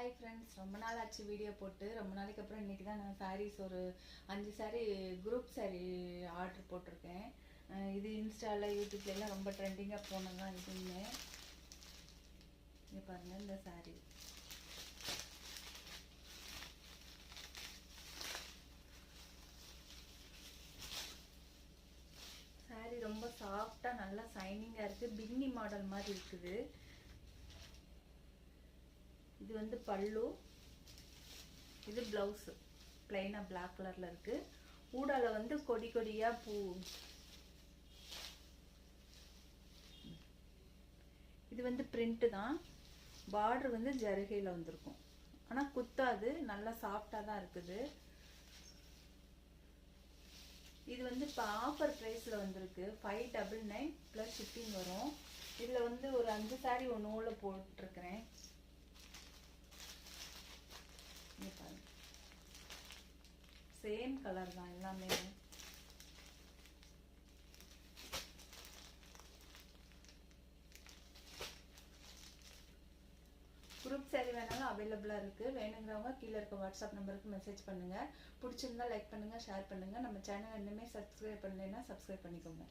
Hi friends, ரொம்ப நாள் ஆச்சு வீடியோ போட்டு. ரொம்ப நாளைக்கு அப்புறம் இன்றைக்கி தான் நான் சாரீஸ் ஒரு 5 சாரீ குரூப் சாரீ ஆர்டர் போட்டிருக்கேன். இது இன்ஸ்டாவில் யூடியூப்லாம் ரொம்ப ட்ரெண்டிங்காக போனதான் இதுன்னு. இங்கே பாருங்கள், இந்த சாரீ சாரீ ரொம்ப சாஃப்டாக நல்லா சைனிங்காக இருக்குது. பின்னி மாடல் மாதிரி இருக்குது. இது வந்து பல்லு, இது பிளவுஸ் பிளைனா பிளாக் கலர்ல இருக்கு. ஊடால வந்து கொடி கொடியா பூ. இது வந்து பிரிண்ட் தான். பார்டர் வந்து ஜரிகையில் வந்திருக்கும். ஆனால் குத்தாது, நல்லா சாஃப்டாக தான் இருக்குது. இது வந்து இப்போ ஆஃபர் ப்ரைஸில் வந்திருக்கு. 599 ப்ளஸ் ஷிப்பிங் வரும். இதில் வந்து ஒரு 5 சாரீ ஒன்று போட்டிருக்கிறேன். சேம் கலர் தான் எல்லாமே. குரூப் சாரீ வேணாலும் அவைலபிளாக இருக்குது. வேணுங்கிறவங்க கீழே இருக்க வாட்ஸ்அப் நம்பருக்கு மெசேஜ் பண்ணுங்கள். பிடிச்சிருந்தா லைக் பண்ணுங்கள், ஷேர் பண்ணுங்கள். நம்ம சேனல் இன்னுமே சப்ஸ்கிரைப் பண்ணலைன்னா சப்ஸ்கிரைப் பண்ணிக்கோங்க.